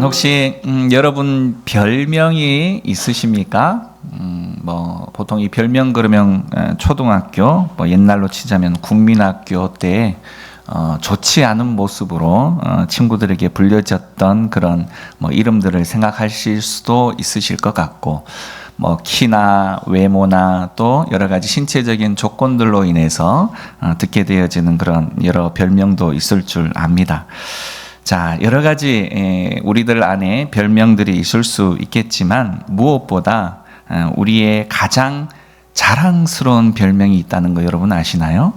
혹시 여러분 별명이 있으십니까? 보통 이 별명 그러면 초등학교, 옛날로 치자면 국민학교 때 좋지 않은 모습으로 친구들에게 불려졌던 그런 이름들을 생각하실 수도 있으실 것 같고, 키나 외모나 또 여러 가지 신체적인 조건들로 인해서 듣게 되어지는 그런 여러 별명도 있을 줄 압니다. 자, 여러 가지 우리들 안에 별명들이 있을 수 있겠지만 무엇보다 우리의 가장 자랑스러운 별명이 있다는 거 여러분 아시나요?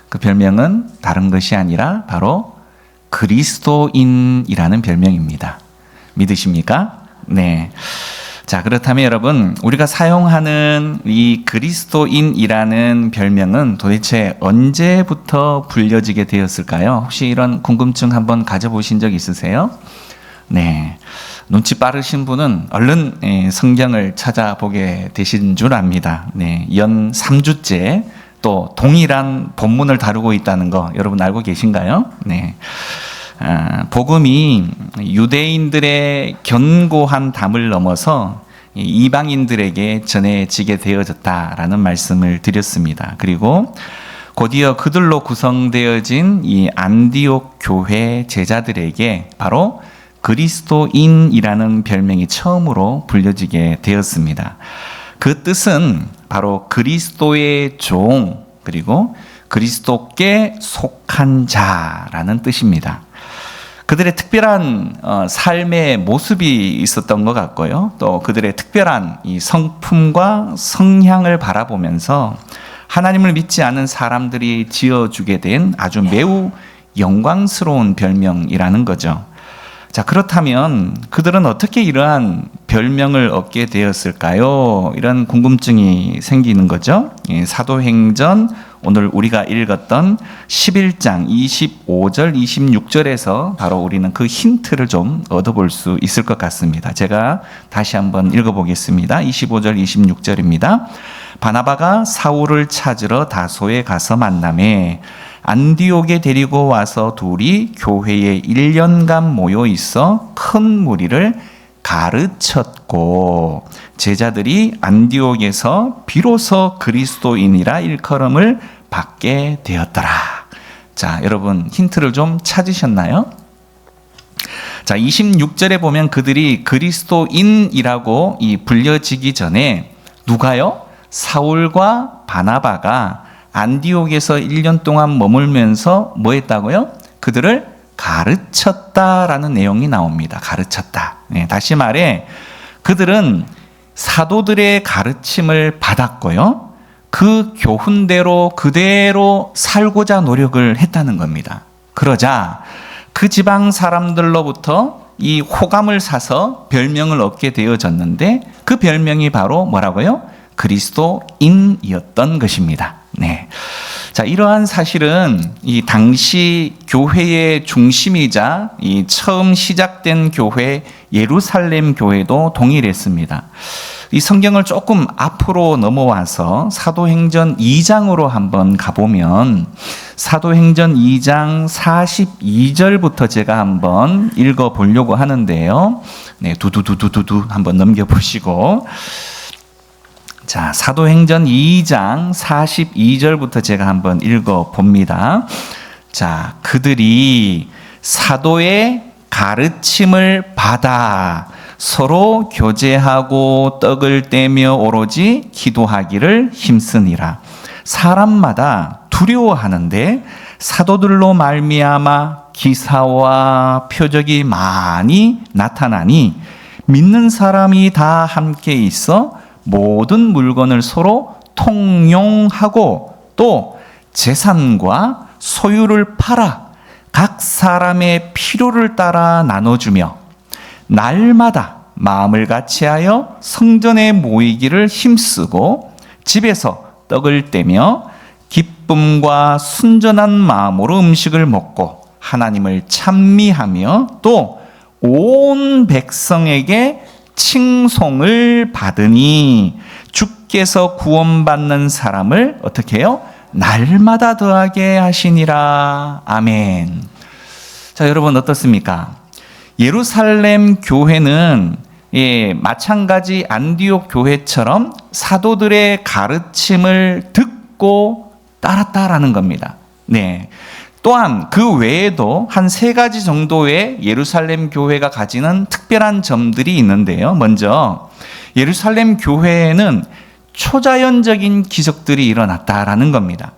그 별명은 다른 것이 아니라 바로 그리스도인이라는 별명입니다. 믿으십니까? 네. 자, 그렇다면 여러분, 우리가 사용하는 이 그리스도인이라는 별명은 도대체 언제부터 불려지게 되었을까요? 혹시 이런 궁금증 한번 가져보신 적 있으세요? 네. 눈치 빠르신 분은 얼른 성경을 찾아보게 되신 줄 압니다. 네. 연 3주째 또 동일한 본문을 다루고 있다는 거 여러분 알고 계신가요? 네. 복음이 유대인들의 견고한 담을 넘어서 이방인들에게 전해지게 되어졌다라는 말씀을 드렸습니다. 그리고 곧이어 그들로 구성되어진 이 안디옥 교회 제자들에게 바로 그리스도인이라는 별명이 처음으로 불려지게 되었습니다. 그 뜻은 바로 그리스도의 종 그리고 그리스도께 속한 자라는 뜻입니다. 그들의 특별한 삶의 모습이 있었던 것 같고요. 또 그들의 특별한 이 성품과 성향을 바라보면서 하나님을 믿지 않은 사람들이 지어주게 된 아주 매우 영광스러운 별명이라는 거죠. 자, 그렇다면 그들은 어떻게 이러한 별명을 얻게 되었을까요? 이런 궁금증이 생기는 거죠. 사도행전 오늘 우리가 읽었던 11장 25절 26절에서 바로 우리는 그 힌트를 좀 얻어볼 수 있을 것 같습니다. 제가 다시 한번 읽어보겠습니다. 25절 26절입니다. 바나바가 사울을 찾으러 다소에 가서 만나매 안디옥에 데리고 와서 둘이 교회에 1년간 모여 있어 큰 무리를 가르쳤고 제자들이 안디옥에서 비로소 그리스도인이라 일컬음을 받게 되었더라. 자, 여러분 힌트를 좀 찾으셨나요? 자, 26절에 보면 그들이 그리스도인이라고 불려지기 전에 누가요? 사울과 바나바가 안디옥에서 1년 동안 머물면서 뭐 했다고요? 그들을 가르쳤다라는 내용이 나옵니다. 가르쳤다. 네, 다시 말해 그들은 사도들의 가르침을 받았고요. 그 교훈대로 그대로 살고자 노력을 했다는 겁니다. 그러자 그 지방 사람들로부터 이 호감을 사서 별명을 얻게 되어졌는데 그 별명이 바로 뭐라고요? 그리스도인이었던 것입니다. 네. 자, 이러한 사실은 이 당시 교회의 중심이자 이 처음 시작된 교회 예루살렘 교회도 동일했습니다. 이 성경을 조금 앞으로 넘어와서 사도행전 2장으로 한번 가보면 사도행전 2장 42절부터 제가 한번 읽어보려고 하는데요. 네, 두두두두두두 한번 넘겨보시고 자, 사도행전 2장 42절부터 제가 한번 읽어봅니다. 자, 그들이 사도의 가르침을 받아 서로 교제하고 떡을 떼며 오로지 기도하기를 힘쓰니라. 사람마다 두려워하는데 사도들로 말미암아 기사와 표적이 많이 나타나니 믿는 사람이 다 함께 있어 모든 물건을 서로 통용하고 또 재산과 소유를 팔아 각 사람의 필요를 따라 나눠주며 날마다 마음을 같이하여 성전에 모이기를 힘쓰고 집에서 떡을 떼며 기쁨과 순전한 마음으로 음식을 먹고 하나님을 찬미하며 또 온 백성에게 칭송을 받으니 주께서 구원받는 사람을 어떻게 해요? 날마다 더하게 하시니라. 아멘. 자, 여러분 어떻습니까? 예루살렘 교회는 마찬가지 안디옥 교회처럼 사도들의 가르침을 듣고 따랐다라는 겁니다. 네. 또한 그 외에도 한 3가지 정도의 예루살렘 교회가 가지는 특별한 점들이 있는데요. 먼저 예루살렘 교회에는 초자연적인 기적들이 일어났다라는 겁니다.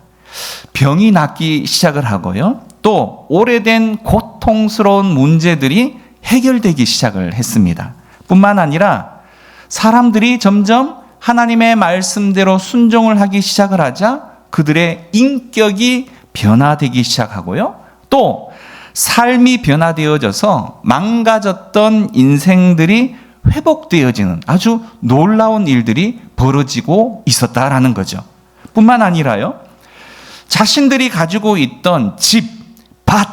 병이 낫기 시작을 하고요. 또 오래된 고통스러운 문제들이 해결되기 시작을 했습니다. 뿐만 아니라 사람들이 점점 하나님의 말씀대로 순종을 하기 시작을 하자 그들의 인격이 변화되기 시작하고요. 또 삶이 변화되어져서 망가졌던 인생들이 회복되어지는 아주 놀라운 일들이 벌어지고 있었다라는 거죠. 뿐만 아니라요. 자신들이 가지고 있던 집, 밭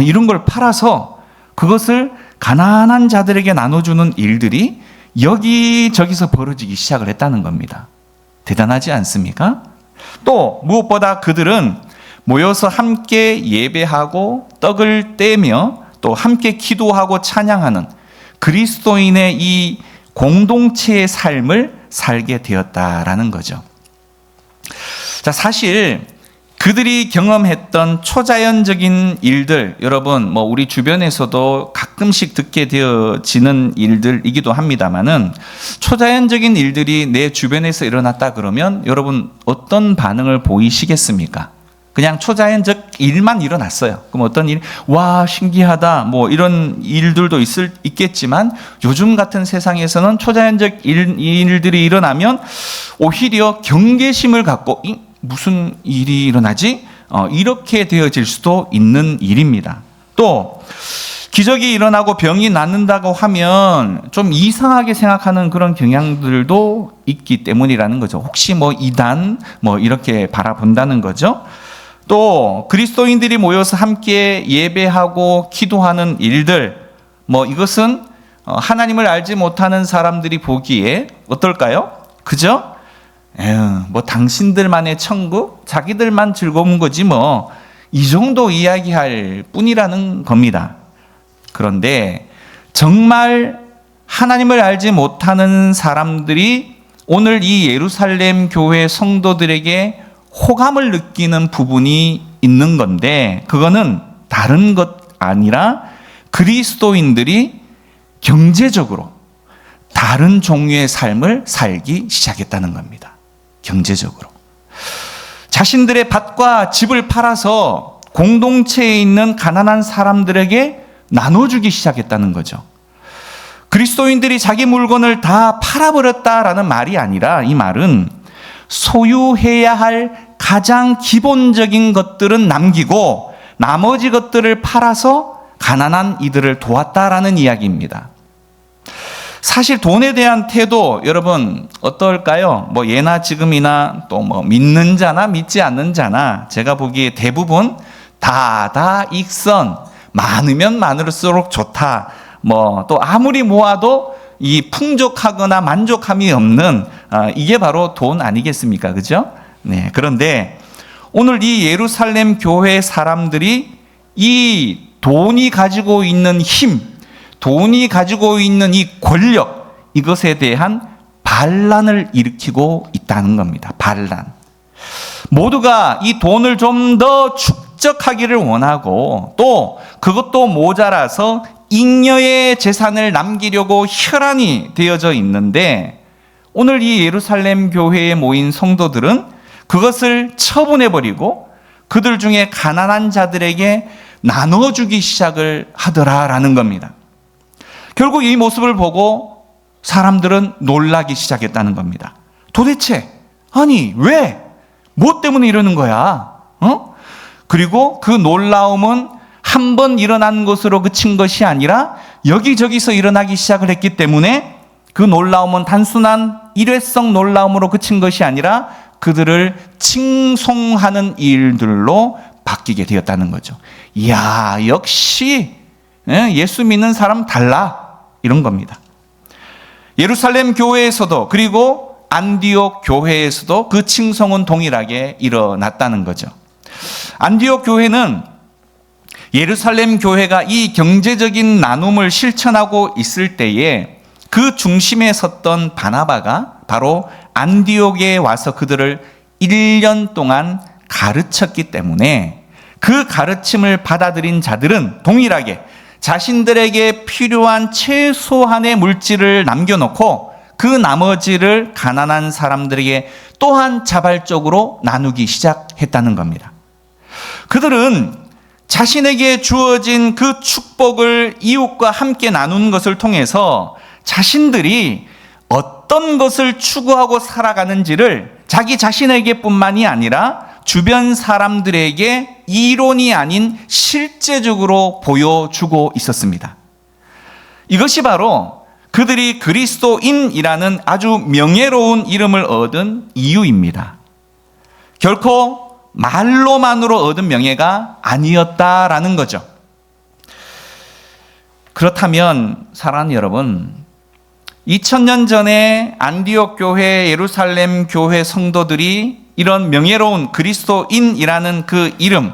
이런 걸 팔아서 그것을 가난한 자들에게 나눠주는 일들이 여기저기서 벌어지기 시작을 했다는 겁니다. 대단하지 않습니까? 또 무엇보다 그들은 모여서 함께 예배하고 떡을 떼며 또 함께 기도하고 찬양하는 그리스도인의 이 공동체의 삶을 살게 되었다라는 거죠. 자, 사실 그들이 경험했던 초자연적인 일들, 여러분, 우리 주변에서도 가끔씩 듣게 되어지는 일들이기도 합니다만은 초자연적인 일들이 내 주변에서 일어났다 그러면 여러분 어떤 반응을 보이시겠습니까? 그냥 초자연적 일만 일어났어요. 그럼 어떤 일? 와, 신기하다. 이런 일들도 있겠지만 요즘 같은 세상에서는 초자연적 일들이 일어나면 오히려 경계심을 갖고 무슨 일이 일어나지? 이렇게 되어질 수도 있는 일입니다. 또 기적이 일어나고 병이 낫는다고 하면 좀 이상하게 생각하는 그런 경향들도 있기 때문이라는 거죠. 혹시 이단 이렇게 바라본다는 거죠. 또 그리스도인들이 모여서 함께 예배하고 기도하는 일들 이것은 하나님을 알지 못하는 사람들이 보기에 어떨까요? 그죠? 당신들만의 천국, 자기들만 즐거운 거지 이 정도 이야기할 뿐이라는 겁니다. 그런데 정말 하나님을 알지 못하는 사람들이 오늘 이 예루살렘 교회 성도들에게 호감을 느끼는 부분이 있는 건데 그거는 다른 것 아니라 그리스도인들이 경제적으로 다른 종류의 삶을 살기 시작했다는 겁니다. 경제적으로. 자신들의 밭과 집을 팔아서 공동체에 있는 가난한 사람들에게 나눠주기 시작했다는 거죠. 그리스도인들이 자기 물건을 다 팔아버렸다라는 말이 아니라 이 말은 소유해야 할 가장 기본적인 것들은 남기고 나머지 것들을 팔아서 가난한 이들을 도왔다라는 이야기입니다. 사실 돈에 대한 태도 여러분 어떨까요? 예나 지금이나 또 믿는 자나 믿지 않는 자나 제가 보기에 대부분 다익선 많으면 많을수록 좋다. 또 아무리 모아도 이 풍족하거나 만족함이 없는 이게 바로 돈 아니겠습니까? 그죠? 네. 그런데 오늘 이 예루살렘 교회 사람들이 이 돈이 가지고 있는 힘, 돈이 가지고 있는 이 권력, 이것에 대한 반란을 일으키고 있다는 겁니다. 반란. 모두가 이 돈을 좀 더 축적하기를 원하고 또 그것도 모자라서 잉여의 재산을 남기려고 혈안이 되어져 있는데 오늘 이 예루살렘 교회에 모인 성도들은 그것을 처분해버리고 그들 중에 가난한 자들에게 나눠주기 시작을 하더라라는 겁니다. 결국 이 모습을 보고 사람들은 놀라기 시작했다는 겁니다. 도대체 아니 왜? 뭐 때문에 이러는 거야? 그리고 그 놀라움은 한 번 일어난 것으로 그친 것이 아니라 여기저기서 일어나기 시작을 했기 때문에 그 놀라움은 단순한 일회성 놀라움으로 그친 것이 아니라 그들을 칭송하는 일들로 바뀌게 되었다는 거죠. 이야, 역시 예수 믿는 사람 달라 이런 겁니다. 예루살렘 교회에서도 그리고 안디옥 교회에서도 그 칭송은 동일하게 일어났다는 거죠. 안디옥 교회는 예루살렘 교회가 이 경제적인 나눔을 실천하고 있을 때에 그 중심에 섰던 바나바가 바로 안디옥에 와서 그들을 1년 동안 가르쳤기 때문에 그 가르침을 받아들인 자들은 동일하게 자신들에게 필요한 최소한의 물질을 남겨놓고 그 나머지를 가난한 사람들에게 또한 자발적으로 나누기 시작했다는 겁니다. 그들은 자신에게 주어진 그 축복을 이웃과 함께 나누는 것을 통해서 자신들이 어떤 것을 추구하고 살아가는지를 자기 자신에게 뿐만이 아니라 주변 사람들에게 이론이 아닌 실제적으로 보여주고 있었습니다. 이것이 바로 그들이 그리스도인이라는 아주 명예로운 이름을 얻은 이유입니다. 결코 말로만으로 얻은 명예가 아니었다라는 거죠. 그렇다면 사랑하는 여러분, 2000년 전에 안디옥 교회, 예루살렘 교회 성도들이 이런 명예로운 그리스도인이라는 그 이름,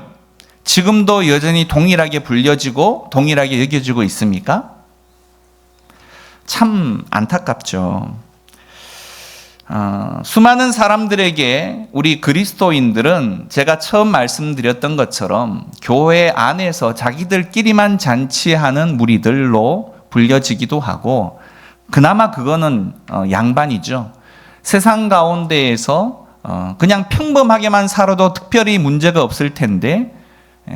지금도 여전히 동일하게 불려지고 동일하게 여겨지고 있습니까? 참 안타깝죠. 수많은 사람들에게 우리 그리스도인들은 제가 처음 말씀드렸던 것처럼 교회 안에서 자기들끼리만 잔치하는 무리들로 불려지기도 하고, 그나마 그거는 양반이죠. 세상 가운데에서 그냥 평범하게만 살아도 특별히 문제가 없을 텐데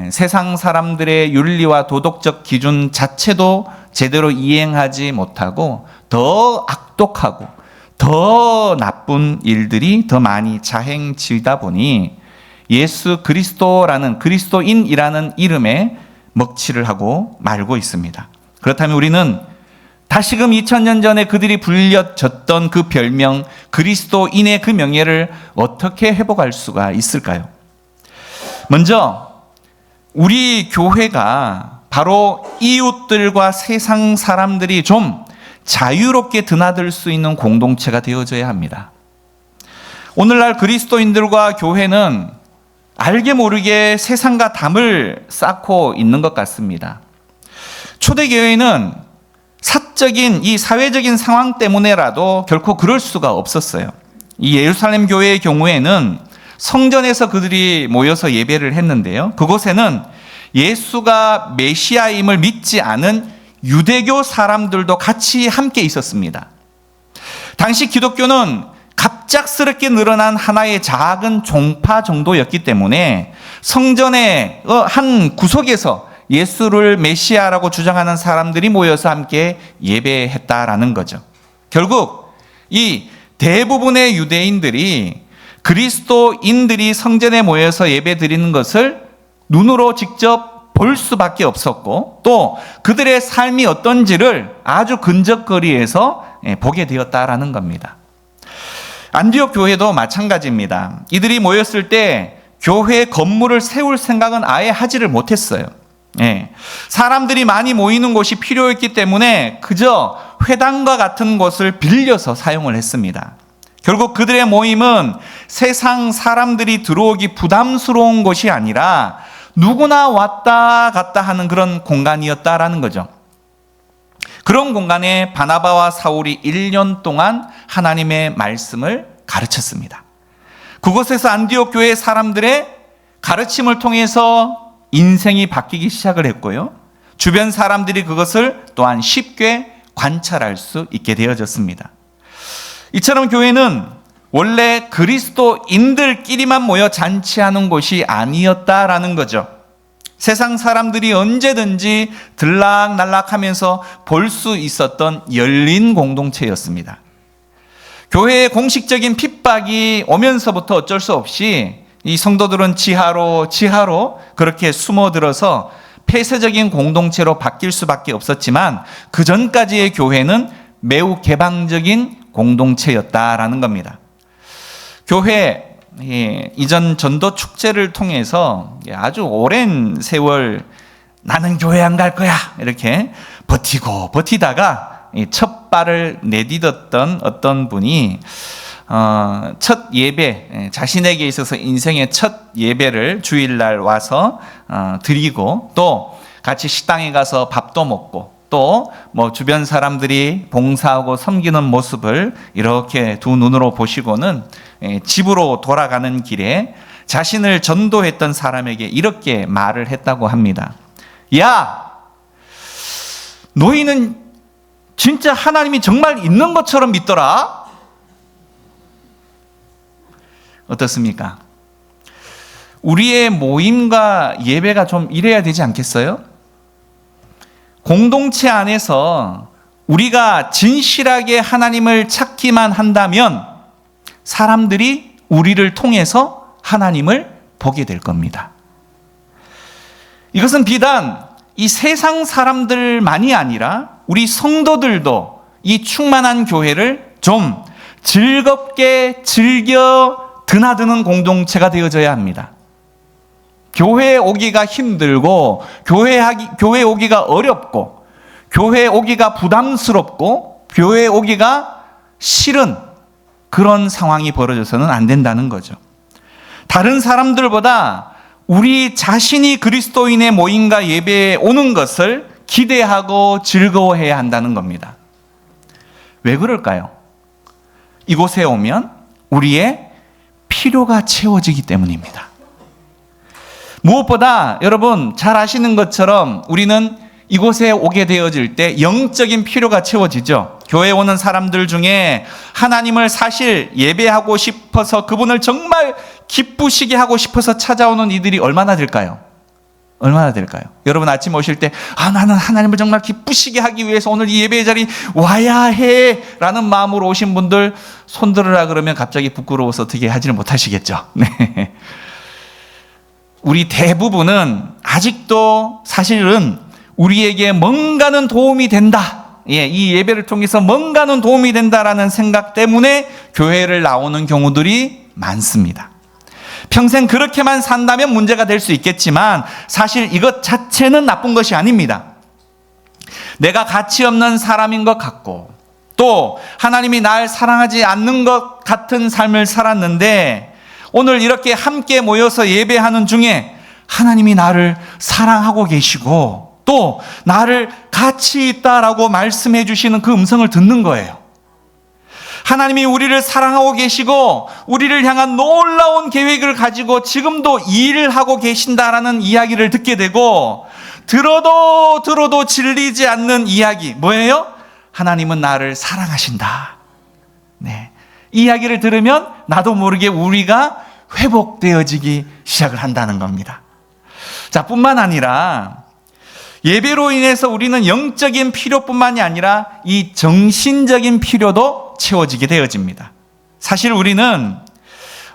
세상 사람들의 윤리와 도덕적 기준 자체도 제대로 이행하지 못하고 더 악독하고 더 나쁜 일들이 더 많이 자행지다 보니 예수 그리스도라는, 그리스도인이라는 이름에 먹칠을 하고 말고 있습니다. 그렇다면 우리는 다시금 2000년 전에 그들이 불려졌던 그 별명 그리스도인의 그 명예를 어떻게 회복할 수가 있을까요? 먼저 우리 교회가 바로 이웃들과 세상 사람들이 좀 자유롭게 드나들 수 있는 공동체가 되어져야 합니다. 오늘날 그리스도인들과 교회는 알게 모르게 세상과 담을 쌓고 있는 것 같습니다. 초대교회는 사적인 이 사회적인 상황 때문에라도 결코 그럴 수가 없었어요. 이 예루살렘 교회의 경우에는 성전에서 그들이 모여서 예배를 했는데요, 그곳에는 예수가 메시아임을 믿지 않은 유대교 사람들도 같이 함께 있었습니다. 당시 기독교는 갑작스럽게 늘어난 하나의 작은 종파 정도였기 때문에 성전의 한 구석에서 예수를 메시아라고 주장하는 사람들이 모여서 함께 예배했다라는 거죠. 결국 이 대부분의 유대인들이 그리스도인들이 성전에 모여서 예배 드리는 것을 눈으로 직접 볼 수밖에 없었고, 또 그들의 삶이 어떤지를 아주 근접거리에서 보게 되었다라는 겁니다. 안디옥 교회도 마찬가지입니다. 이들이 모였을 때 교회 건물을 세울 생각은 아예 하지를 못했어요. 사람들이 많이 모이는 곳이 필요했기 때문에 그저 회당과 같은 곳을 빌려서 사용을 했습니다. 결국 그들의 모임은 세상 사람들이 들어오기 부담스러운 곳이 아니라 누구나 왔다 갔다 하는 그런 공간이었다라는 거죠. 그런 공간에 바나바와 사울이 1년 동안 하나님의 말씀을 가르쳤습니다. 그곳에서 안디옥 교회 사람들의 가르침을 통해서 인생이 바뀌기 시작을 했고요, 주변 사람들이 그것을 또한 쉽게 관찰할 수 있게 되어졌습니다. 이처럼 교회는 원래 그리스도인들끼리만 모여 잔치하는 곳이 아니었다라는 거죠. 세상 사람들이 언제든지 들락날락하면서 볼 수 있었던 열린 공동체였습니다. 교회의 공식적인 핍박이 오면서부터 어쩔 수 없이 이 성도들은 지하로 그렇게 숨어들어서 폐쇄적인 공동체로 바뀔 수밖에 없었지만, 그 전까지의 교회는 매우 개방적인 공동체였다라는 겁니다. 교회 이전 전도 축제를 통해서 아주 오랜 세월 나는 교회 안 갈 거야 이렇게 버티다가 첫 발을 내딛었던 어떤 분이 첫 예배, 자신에게 있어서 인생의 첫 예배를 주일날 와서 드리고, 또 같이 식당에 가서 밥도 먹고, 또 뭐 주변 사람들이 봉사하고 섬기는 모습을 이렇게 두 눈으로 보시고는 집으로 돌아가는 길에 자신을 전도했던 사람에게 이렇게 말을 했다고 합니다. 야, 너희는 진짜 하나님이 정말 있는 것처럼 믿더라? 어떻습니까? 우리의 모임과 예배가 좀 이래야 되지 않겠어요? 공동체 안에서 우리가 진실하게 하나님을 찾기만 한다면 사람들이 우리를 통해서 하나님을 보게 될 겁니다. 이것은 비단 이 세상 사람들만이 아니라 우리 성도들도 이 충만한 교회를 좀 즐겁게 즐겨 드나드는 공동체가 되어져야 합니다. 교회에 오기가 힘들고 교회 오기가 어렵고 교회에 오기가 부담스럽고 교회에 오기가 싫은 그런 상황이 벌어져서는 안 된다는 거죠. 다른 사람들보다 우리 자신이 그리스도인의 모임과 예배에 오는 것을 기대하고 즐거워해야 한다는 겁니다. 왜 그럴까요? 이곳에 오면 우리의 필요가 채워지기 때문입니다. 무엇보다 여러분 잘 아시는 것처럼 우리는 이곳에 오게 되어질 때 영적인 필요가 채워지죠. 교회에 오는 사람들 중에 하나님을 사실 예배하고 싶어서 그분을 정말 기쁘시게 하고 싶어서 찾아오는 이들이 얼마나 될까요? 얼마나 될까요? 여러분 아침 오실 때 나는 하나님을 정말 기쁘시게 하기 위해서 오늘 이 예배의 자리 와야 해 라는 마음으로 오신 분들 손 들으라 그러면 갑자기 부끄러워서 어떻게 하지를 못하시겠죠. 네. 우리 대부분은 아직도 사실은 우리에게 뭔가는 도움이 된다. 이 예배를 통해서 뭔가는 도움이 된다라는 생각 때문에 교회를 나오는 경우들이 많습니다. 평생 그렇게만 산다면 문제가 될 수 있겠지만 사실 이것 자체는 나쁜 것이 아닙니다. 내가 가치 없는 사람인 것 같고 또 하나님이 날 사랑하지 않는 것 같은 삶을 살았는데 오늘 이렇게 함께 모여서 예배하는 중에 하나님이 나를 사랑하고 계시고 또 나를 가치 있다라고 말씀해 주시는 그 음성을 듣는 거예요. 하나님이 우리를 사랑하고 계시고 우리를 향한 놀라운 계획을 가지고 지금도 일을 하고 계신다라는 이야기를 듣게 되고 들어도 질리지 않는 이야기 뭐예요? 하나님은 나를 사랑하신다. 네. 이 이야기를 들으면 나도 모르게 우리가 회복되어지기 시작을 한다는 겁니다. 자, 뿐만 아니라 예배로 인해서 우리는 영적인 필요뿐만이 아니라 이 정신적인 필요도 채워지게 되어집니다. 사실 우리는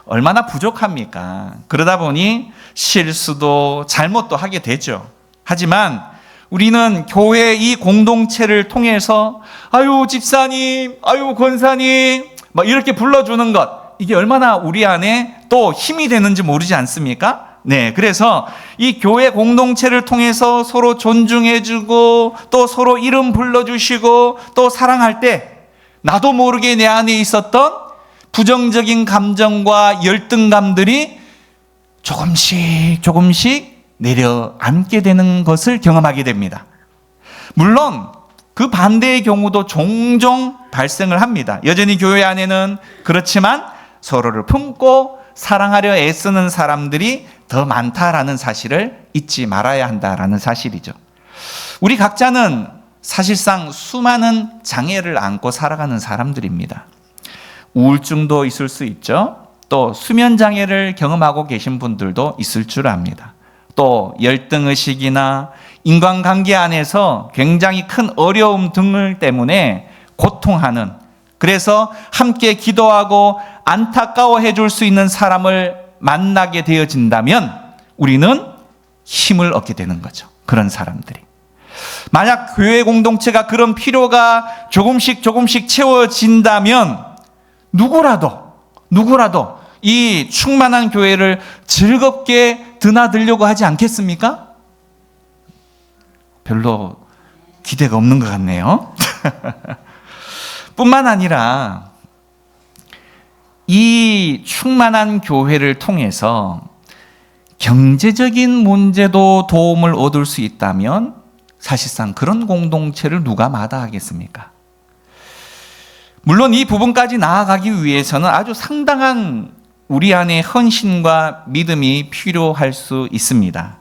얼마나 부족합니까? 그러다 보니 실수도 잘못도 하게 되죠. 하지만 우리는 교회 이 공동체를 통해서 아유 집사님, 아유 권사님 이렇게 불러주는 것 이게 얼마나 우리 안에 또 힘이 되는지 모르지 않습니까? 네, 그래서 이 교회 공동체를 통해서 서로 존중해주고 또 서로 이름 불러주시고 또 사랑할 때 나도 모르게 내 안에 있었던 부정적인 감정과 열등감들이 조금씩 내려앉게 되는 것을 경험하게 됩니다. 물론 그 반대의 경우도 종종 발생을 합니다. 여전히 교회 안에는 그렇지만 서로를 품고 사랑하려 애쓰는 사람들이 더 많다라는 사실을 잊지 말아야 한다라는 사실이죠. 우리 각자는 사실상 수많은 장애를 안고 살아가는 사람들입니다. 우울증도 있을 수 있죠. 또 수면 장애를 경험하고 계신 분들도 있을 줄 압니다. 또 열등의식이나 인간관계 안에서 굉장히 큰 어려움 등을 때문에 고통하는, 그래서 함께 기도하고 안타까워해 줄 수 있는 사람을 만나게 되어진다면 우리는 힘을 얻게 되는 거죠. 그런 사람들이. 만약 교회 공동체가 그런 필요가 조금씩 채워진다면 누구라도 이 충만한 교회를 즐겁게 드나들려고 하지 않겠습니까? 별로 기대가 없는 것 같네요. 뿐만 아니라 이 충만한 교회를 통해서 경제적인 문제도 도움을 얻을 수 있다면 사실상 그런 공동체를 누가 마다하겠습니까? 물론 이 부분까지 나아가기 위해서는 아주 상당한 우리 안에 헌신과 믿음이 필요할 수 있습니다.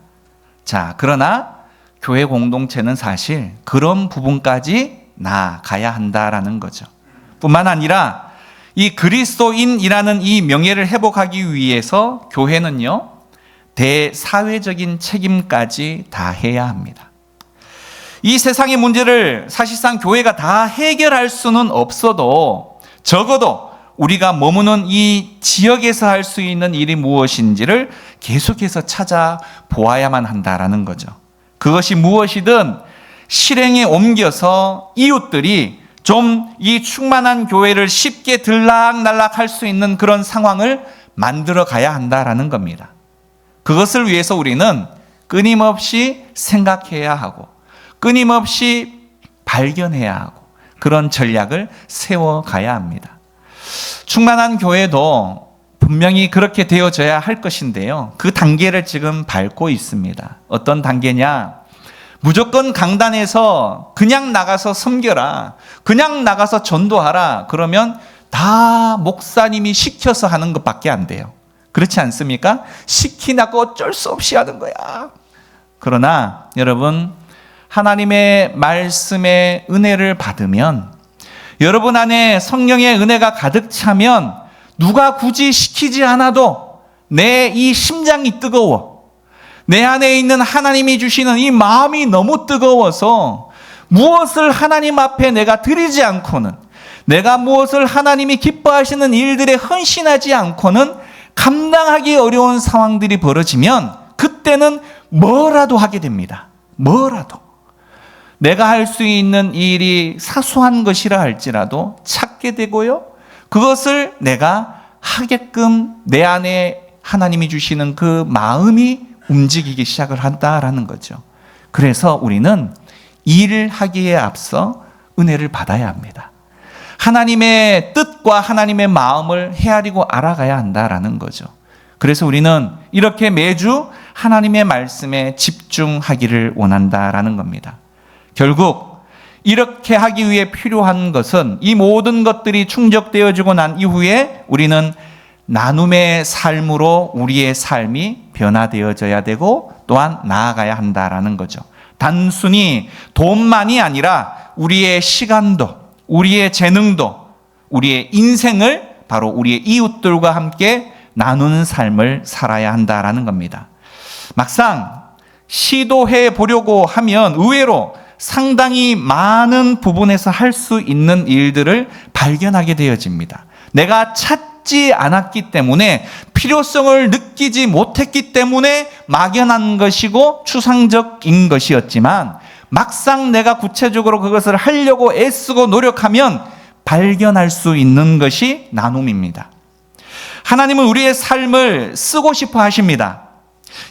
자, 그러나 교회 공동체는 사실 그런 부분까지 나아가야 한다라는 거죠. 뿐만 아니라 이 그리스도인이라는 이 명예를 회복하기 위해서 교회는요, 대사회적인 책임까지 다 해야 합니다. 이 세상의 문제를 사실상 교회가 다 해결할 수는 없어도 적어도 우리가 머무는 이 지역에서 할 수 있는 일이 무엇인지를 계속해서 찾아보아야만 한다라는 거죠. 그것이 무엇이든 실행에 옮겨서 이웃들이 좀 이 충만한 교회를 쉽게 들락날락 할 수 있는 그런 상황을 만들어 가야 한다라는 겁니다. 그것을 위해서 우리는 끊임없이 생각해야 하고 끊임없이 발견해야 하고 그런 전략을 세워가야 합니다. 충만한 교회도 분명히 그렇게 되어져야 할 것인데요. 그 단계를 지금 밟고 있습니다. 어떤 단계냐? 무조건 강단에서 그냥 나가서 섬겨라, 그냥 나가서 전도하라, 그러면 다 목사님이 시켜서 하는 것밖에 안 돼요. 그렇지 않습니까? 시키나고 어쩔 수 없이 하는 거야. 그러나 여러분, 하나님의 말씀의 은혜를 받으면, 여러분 안에 성령의 은혜가 가득 차면 누가 굳이 시키지 않아도 내 이 심장이 뜨거워, 내 안에 있는 하나님이 주시는 이 마음이 너무 뜨거워서 무엇을 하나님 앞에 내가 드리지 않고는, 내가 무엇을 하나님이 기뻐하시는 일들에 헌신하지 않고는 감당하기 어려운 상황들이 벌어지면 그때는 뭐라도 하게 됩니다. 뭐라도. 내가 할 수 있는 일이 사소한 것이라 할지라도 찾게 되고요, 그것을 내가 하게끔 내 안에 하나님이 주시는 그 마음이 움직이기 시작을 한다라는 거죠. 그래서 우리는 일을 하기에 앞서 은혜를 받아야 합니다. 하나님의 뜻과 하나님의 마음을 헤아리고 알아가야 한다라는 거죠. 그래서 우리는 이렇게 매주 하나님의 말씀에 집중하기를 원한다라는 겁니다. 결국 이렇게 하기 위해 필요한 것은, 이 모든 것들이 충족되어지고 난 이후에 우리는 나눔의 삶으로 우리의 삶이 변화되어져야 되고 또한 나아가야 한다라는 거죠. 단순히 돈만이 아니라 우리의 시간도, 우리의 재능도, 우리의 인생을 바로 우리의 이웃들과 함께 나누는 삶을 살아야 한다라는 겁니다. 막상 시도해 보려고 하면 의외로 상당히 많은 부분에서 할 수 있는 일들을 발견하게 되어집니다. 내가 찾지 않았기 때문에, 필요성을 느끼지 못했기 때문에 막연한 것이고 추상적인 것이었지만, 막상 내가 구체적으로 그것을 하려고 애쓰고 노력하면 발견할 수 있는 것이 나눔입니다. 하나님은 우리의 삶을 쓰고 싶어 하십니다.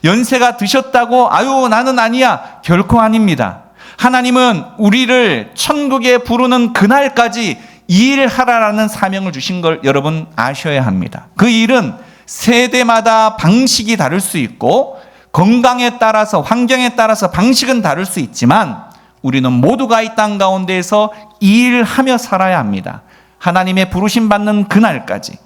연세가 드셨다고 아유 나는 아니야, 결코 아닙니다. 하나님은 우리를 천국에 부르는 그날까지 일하라라는 사명을 주신 걸 여러분 아셔야 합니다. 그 일은 세대마다 방식이 다를 수 있고 건강에 따라서, 환경에 따라서 방식은 다를 수 있지만 우리는 모두가 이 땅 가운데에서 일하며 살아야 합니다. 하나님의 부르심 받는 그날까지.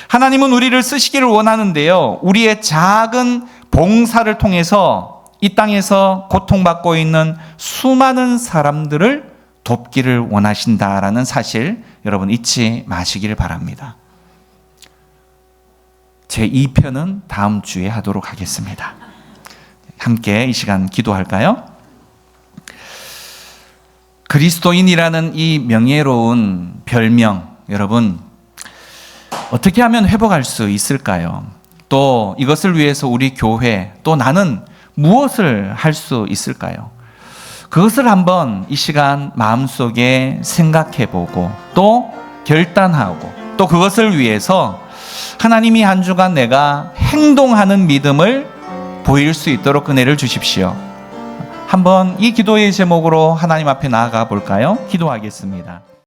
하나님은 우리를 쓰시기를 원하는데요, 우리의 작은 봉사를 통해서 이 땅에서 고통받고 있는 수많은 사람들을 돕기를 원하신다라는 사실 여러분 잊지 마시기를 바랍니다. 제 2편은 다음 주에 하도록 하겠습니다. 함께 이 시간 기도할까요? 그리스도인이라는 이 명예로운 별명, 여러분 어떻게 하면 회복할 수 있을까요? 또 이것을 위해서 우리 교회, 또 나는 무엇을 할 수 있을까요? 그것을 한번 이 시간 마음속에 생각해보고 또 결단하고 또 그것을 위해서 하나님이 한 주간 내가 행동하는 믿음을 보일 수 있도록 은혜를 주십시오. 한번 이 기도의 제목으로 하나님 앞에 나아가 볼까요? 기도하겠습니다.